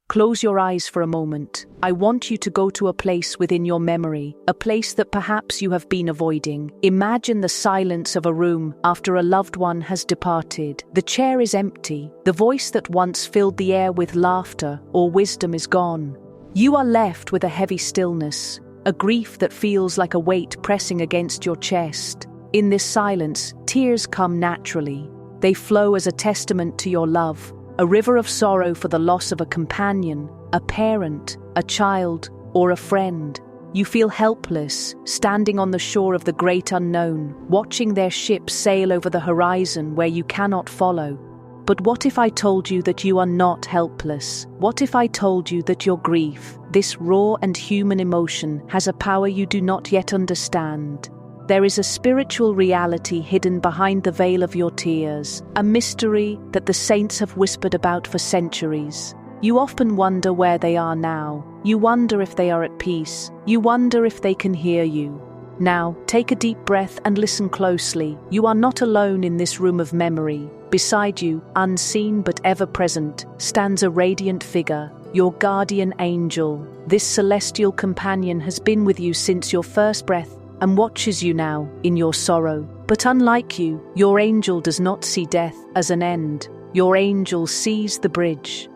Close your eyes for a moment. I want you to go to a place within your memory, a place that perhaps you have been avoiding. Imagine the silence of a room after a loved one has departed. The chair is empty. The voice that once filled the air with laughter or wisdom is gone. You are left with a heavy stillness, a grief that feels like a weight pressing against your chest. In this silence, tears come naturally. They flow as a testament to your love, a river of sorrow for the loss of a companion, a parent, a child, or a friend. You feel helpless, standing on the shore of the great unknown, watching their ships sail over the horizon where you cannot follow. But what if I told you that you are not helpless? What if I told you that your grief, this raw and human emotion, has a power you do not yet understand? There is a spiritual reality hidden behind the veil of your tears, a mystery that the saints have whispered about for centuries. You often wonder where they are now. You wonder if they are at peace. You wonder if they can hear you. Now, take a deep breath and listen closely. You are not alone in this room of memory. Beside you, unseen but ever present, stands a radiant figure, your guardian angel. This celestial companion has been with you since your first breath and watches you now in your sorrow. But unlike you, your angel does not see death as an end. Your angel sees the bridge.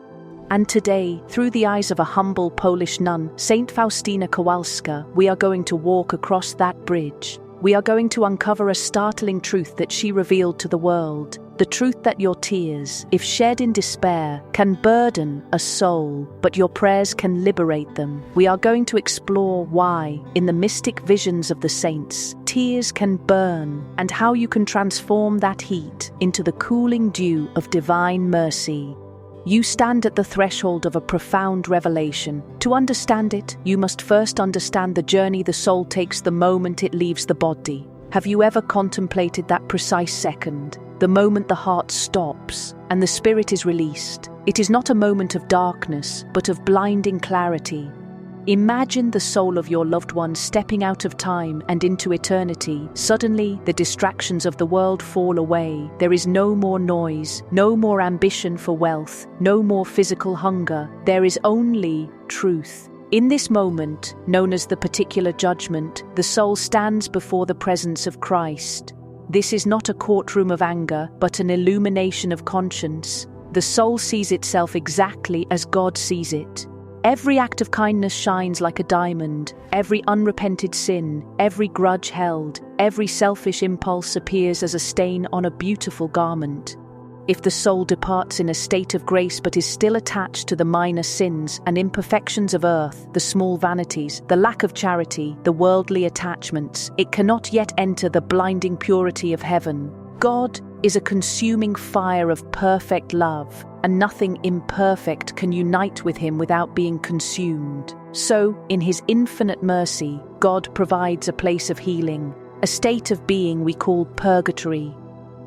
And today, through the eyes of a humble Polish nun, Saint Faustina Kowalska, we are going to walk across that bridge. We are going to uncover a startling truth that she revealed to the world. The truth that your tears, if shed in despair, can burden a soul, but your prayers can liberate them. We are going to explore why, in the mystic visions of the saints, tears can burn, and how you can transform that heat into the cooling dew of divine mercy. You stand at the threshold of a profound revelation. To understand it, you must first understand the journey the soul takes the moment it leaves the body. Have you ever contemplated that precise second? The moment the heart stops and the spirit is released. It is not a moment of darkness, but of blinding clarity. Imagine the soul of your loved one stepping out of time and into eternity. Suddenly, the distractions of the world fall away. There is no more noise, no more ambition for wealth, no more physical hunger. There is only truth. In this moment, known as the particular judgment, the soul stands before the presence of Christ. This is not a courtroom of anger, but an illumination of conscience. The soul sees itself exactly as God sees it. Every act of kindness shines like a diamond. Every unrepented sin, every grudge held, every selfish impulse appears as a stain on a beautiful garment. If the soul departs in a state of grace but is still attached to the minor sins and imperfections of earth, the small vanities, the lack of charity, the worldly attachments, it cannot yet enter the blinding purity of heaven. God is a consuming fire of perfect love, and nothing imperfect can unite with him without being consumed. So, in his infinite mercy, God provides a place of healing, a state of being we call purgatory.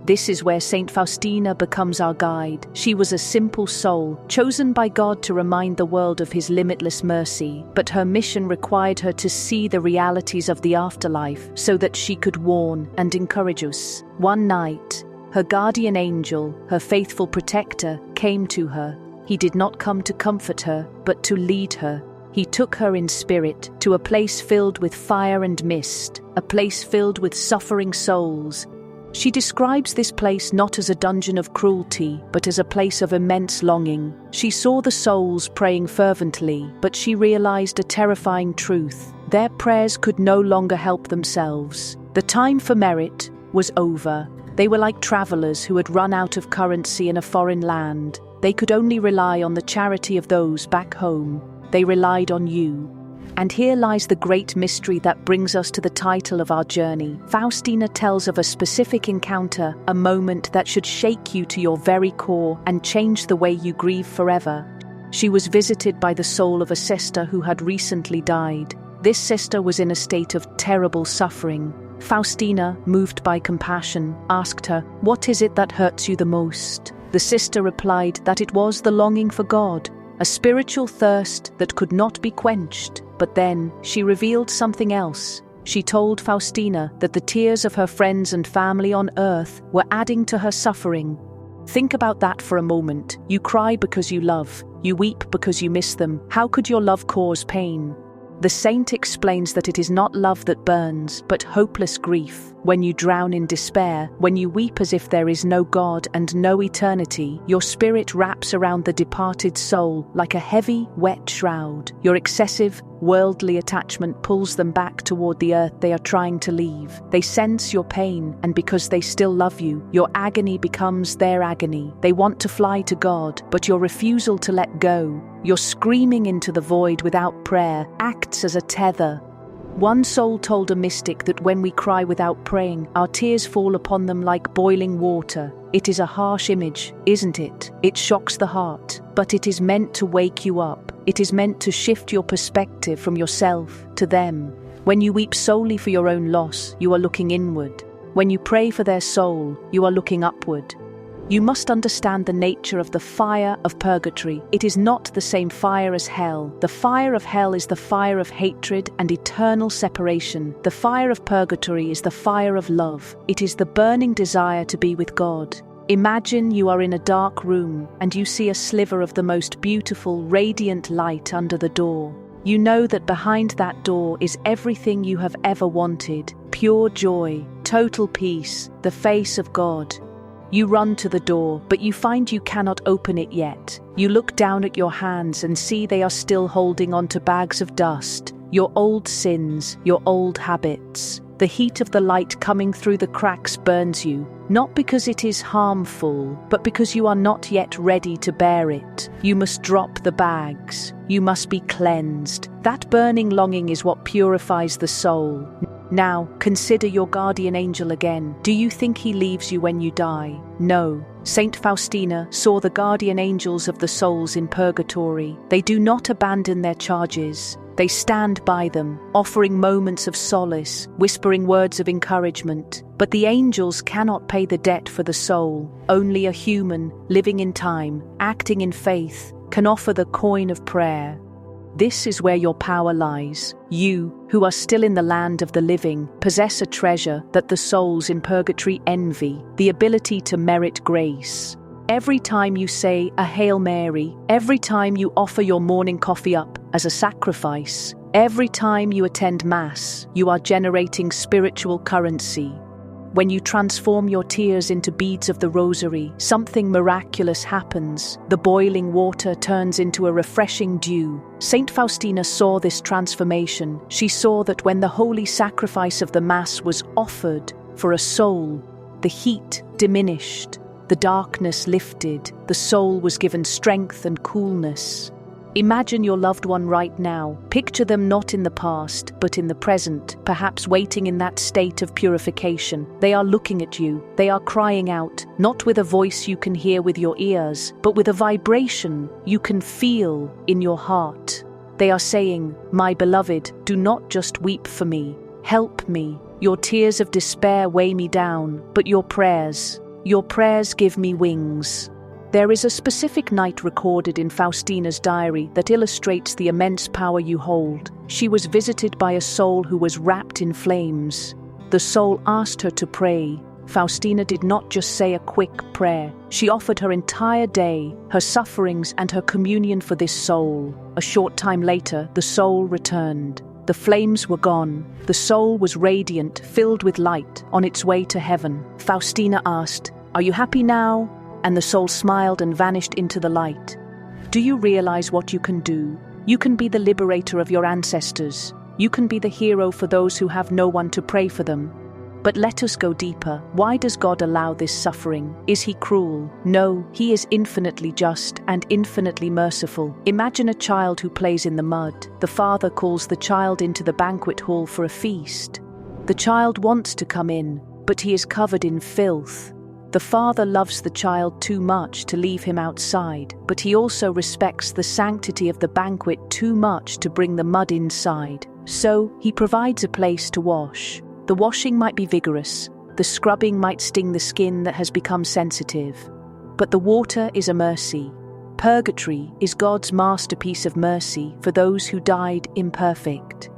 This is where Saint Faustina becomes our guide. She was a simple soul, chosen by God to remind the world of his limitless mercy, but her mission required her to see the realities of the afterlife so that she could warn and encourage us. One night, her guardian angel, her faithful protector, came to her. He did not come to comfort her, but to lead her. He took her in spirit to a place filled with fire and mist, a place filled with suffering souls. She describes this place not as a dungeon of cruelty, but as a place of immense longing. She saw the souls praying fervently, but she realized a terrifying truth. Their prayers could no longer help themselves. The time for merit was over. They were like travelers who had run out of currency in a foreign land. They could only rely on the charity of those back home. They relied on you. And here lies the great mystery that brings us to the title of our journey. Faustina tells of a specific encounter, a moment that should shake you to your very core and change the way you grieve forever. She was visited by the soul of a sister who had recently died. This sister was in a state of terrible suffering. Faustina, moved by compassion, asked her, "What is it that hurts you the most?" The sister replied that it was the longing for God, a spiritual thirst that could not be quenched. But then she revealed something else. She told Faustina that the tears of her friends and family on earth were adding to her suffering. Think about that for a moment. You cry because you love. You weep because you miss them. How could your love cause pain? The saint explains that it is not love that burns, but hopeless grief. When you drown in despair, when you weep as if there is no God and no eternity, your spirit wraps around the departed soul like a heavy, wet shroud. Your excessive, worldly attachment pulls them back toward the earth they are trying to leave. They sense your pain, and because they still love you, your agony becomes their agony. They want to fly to God, but your refusal to let go, your screaming into the void without prayer, acts as a tether. One soul told a mystic that when we cry without praying, our tears fall upon them like boiling water. It is a harsh image, isn't it? It shocks the heart, but it is meant to wake you up. It is meant to shift your perspective from yourself to them. When you weep solely for your own loss, you are looking inward. When you pray for their soul, you are looking upward. You must understand the nature of the fire of purgatory. It is not the same fire as hell. The fire of hell is the fire of hatred and eternal separation. The fire of purgatory is the fire of love. It is the burning desire to be with God. Imagine you are in a dark room and you see a sliver of the most beautiful, radiant light under the door. You know that behind that door is everything you have ever wanted: pure joy, total peace, the face of God. You run to the door, but you find you cannot open it yet. You look down at your hands and see they are still holding onto bags of dust, your old sins, your old habits. The heat of the light coming through the cracks burns you, not because it is harmful, but because you are not yet ready to bear it. You must drop the bags. You must be cleansed. That burning longing is what purifies the soul. Now, consider your guardian angel again. Do you think he leaves you when you die? No. Saint Faustina saw the guardian angels of the souls in purgatory. They do not abandon their charges. They stand by them, offering moments of solace, whispering words of encouragement. But the angels cannot pay the debt for the soul. Only a human, living in time, acting in faith, can offer the coin of prayer. This is where your power lies. You, who are still in the land of the living, possess a treasure that the souls in purgatory envy: the ability to merit grace. Every time you say a Hail Mary, every time you offer your morning coffee up as a sacrifice, every time you attend Mass, you are generating spiritual currency. When you transform your tears into beads of the rosary, something miraculous happens. The boiling water turns into a refreshing dew. Saint Faustina saw this transformation. She saw that when the holy sacrifice of the Mass was offered for a soul, the heat diminished, the darkness lifted, the soul was given strength and coolness. Imagine your loved one right now. Picture them not in the past, but in the present, perhaps waiting in that state of purification. They are looking at you. They are crying out, not with a voice you can hear with your ears, but with a vibration you can feel in your heart. They are saying, "My beloved, do not just weep for me. Help me. Your tears of despair weigh me down, but your prayers give me wings." There is a specific night recorded in Faustina's diary that illustrates the immense power you hold. She was visited by a soul who was wrapped in flames. The soul asked her to pray. Faustina did not just say a quick prayer. She offered her entire day, her sufferings, and her communion for this soul. A short time later, the soul returned. The flames were gone. The soul was radiant, filled with light, on its way to heaven. Faustina asked, "Are you happy now?" And the soul smiled and vanished into the light. Do you realize what you can do? You can be the liberator of your ancestors. You can be the hero for those who have no one to pray for them. But let us go deeper. Why does God allow this suffering? Is he cruel? No, he is infinitely just and infinitely merciful. Imagine a child who plays in the mud. The father calls the child into the banquet hall for a feast. The child wants to come in, but he is covered in filth. The father loves the child too much to leave him outside, but he also respects the sanctity of the banquet too much to bring the mud inside. So, he provides a place to wash. The washing might be vigorous, the scrubbing might sting the skin that has become sensitive. But the water is a mercy. Purgatory is God's masterpiece of mercy for those who died imperfect.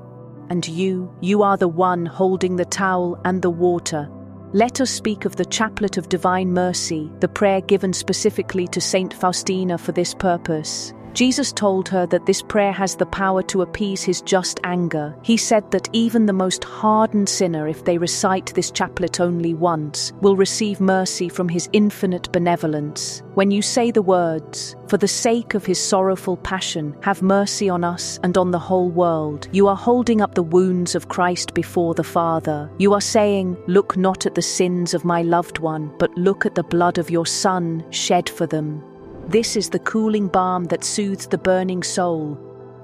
And you are the one holding the towel and the water. Let us speak of the Chaplet of Divine Mercy, the prayer given specifically to Saint Faustina for this purpose. Jesus told her that this prayer has the power to appease his just anger. He said that even the most hardened sinner, if they recite this chaplet only once, will receive mercy from his infinite benevolence. When you say the words, "For the sake of his sorrowful passion, have mercy on us and on the whole world," you are holding up the wounds of Christ before the Father. You are saying, "Look not at the sins of my loved one, but look at the blood of your Son shed for them." This is the cooling balm that soothes the burning soul.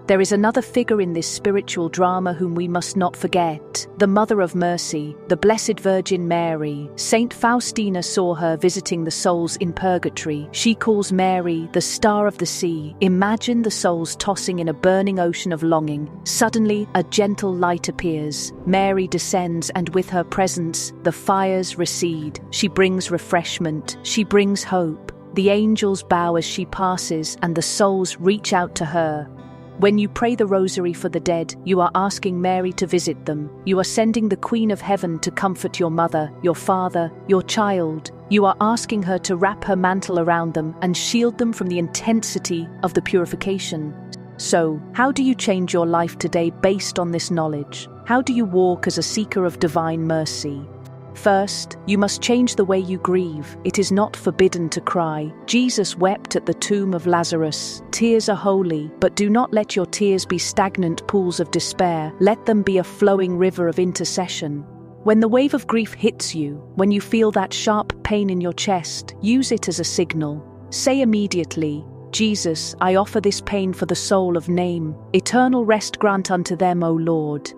There is another figure in this spiritual drama whom we must not forget, the Mother of Mercy, the Blessed Virgin Mary. Saint Faustina saw her visiting the souls in Purgatory. She calls Mary the star of the sea. Imagine the souls tossing in a burning ocean of longing. Suddenly, a gentle light appears. Mary descends, and with her presence, the fires recede. She brings refreshment. She brings hope. The angels bow as she passes, and the souls reach out to her. When you pray the rosary for the dead, you are asking Mary to visit them. You are sending the Queen of Heaven to comfort your mother, your father, your child. You are asking her to wrap her mantle around them and shield them from the intensity of the purification. So, how do you change your life today based on this knowledge? How do you walk as a seeker of divine mercy? First, you must change the way you grieve. It is not forbidden to cry. Jesus wept at the tomb of Lazarus. Tears are holy, but do not let your tears be stagnant pools of despair. Let them be a flowing river of intercession. When the wave of grief hits you, when you feel that sharp pain in your chest, use it as a signal. Say immediately, "Jesus, I offer this pain for the soul of name. Eternal rest grant unto them, O Lord."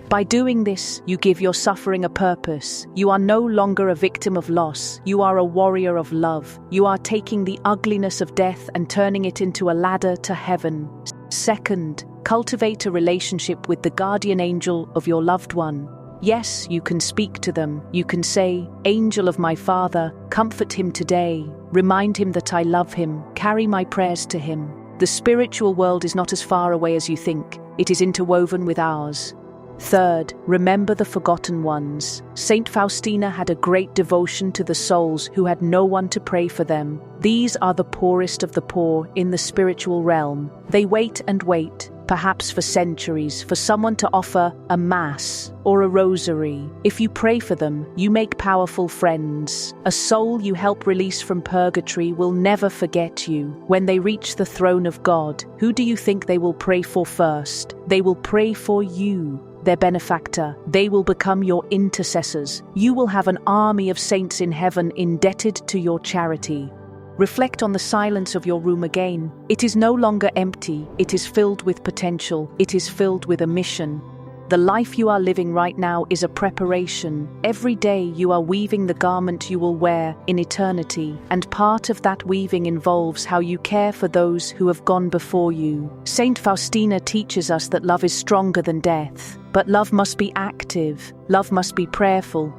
By doing this, you give your suffering a purpose. You are no longer a victim of loss. You are a warrior of love. You are taking the ugliness of death and turning it into a ladder to heaven. Second, cultivate a relationship with the guardian angel of your loved one. Yes, you can speak to them. You can say, "Angel of my Father, comfort him today. Remind him that I love him. Carry my prayers to him." The spiritual world is not as far away as you think. It is interwoven with ours. Third, remember the forgotten ones. Saint Faustina had a great devotion to the souls who had no one to pray for them. These are the poorest of the poor in the spiritual realm. They wait and wait, perhaps for centuries, for someone to offer a mass or a rosary. If you pray for them, you make powerful friends. A soul you help release from purgatory will never forget you. When they reach the throne of God, who do you think they will pray for first? They will pray for you, their benefactor. They will become your intercessors. You will have an army of saints in heaven indebted to your charity. Reflect on the silence of your room again. It is no longer empty. It is filled with potential. It is filled with a mission. The life you are living right now is a preparation. Every day you are weaving the garment you will wear in eternity, and part of that weaving involves how you care for those who have gone before you. Saint Faustina teaches us that love is stronger than death, but love must be active. Love must be prayerful.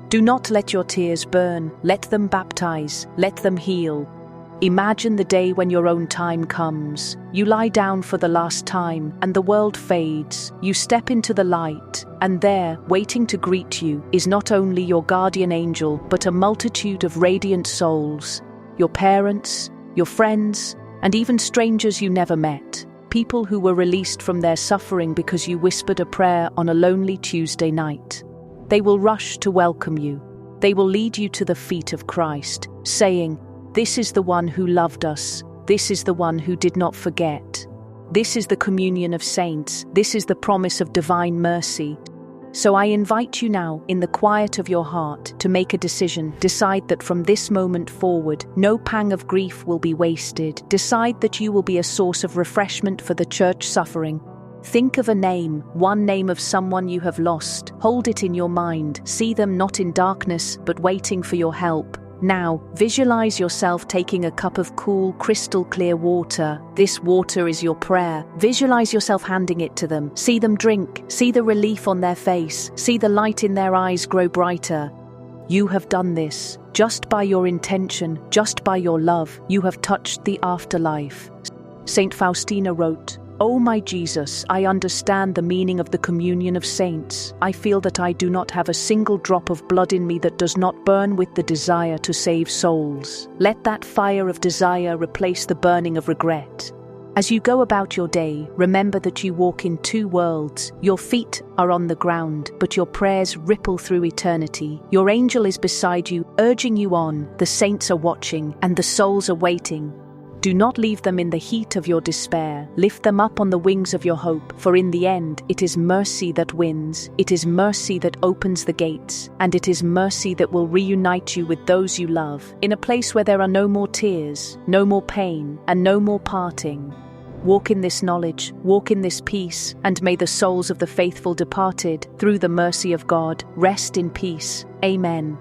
Do not let your tears burn. Let them baptize. Let them heal. Imagine the day when your own time comes. You lie down for the last time, and the world fades. You step into the light, and there, waiting to greet you, is not only your guardian angel, but a multitude of radiant souls. Your parents, your friends, and even strangers you never met. People who were released from their suffering because you whispered a prayer on a lonely Tuesday night. They will rush to welcome you. They will lead you to the feet of Christ, saying, "This is the one who loved us. This is the one who did not forget. This is the communion of saints. This is the promise of divine mercy." So I invite you now, in the quiet of your heart, to make a decision. Decide that from this moment forward, no pang of grief will be wasted. Decide that you will be a source of refreshment for the church suffering. Think of a name, one name of someone you have lost. Hold it in your mind. See them not in darkness, but waiting for your help. Now, visualize yourself taking a cup of cool, crystal clear water. This water is your prayer. Visualize yourself handing it to them. See them drink. See the relief on their face. See the light in their eyes grow brighter. You have done this. Just by your intention, just by your love, you have touched the afterlife. Saint Faustina wrote, O my Jesus, I understand the meaning of the communion of saints. I feel that I do not have a single drop of blood in me that does not burn with the desire to save souls. Let that fire of desire replace the burning of regret. As you go about your day, remember that you walk in two worlds. Your feet are on the ground, but your prayers ripple through eternity. Your angel is beside you, urging you on. The saints are watching, and the souls are waiting. Do not leave them in the heat of your despair. Lift them up on the wings of your hope, for in the end, it is mercy that wins. It is mercy that opens the gates, and it is mercy that will reunite you with those you love, in a place where there are no more tears, no more pain, and no more parting. Walk in this knowledge, walk in this peace, and may the souls of the faithful departed, through the mercy of God, rest in peace. Amen.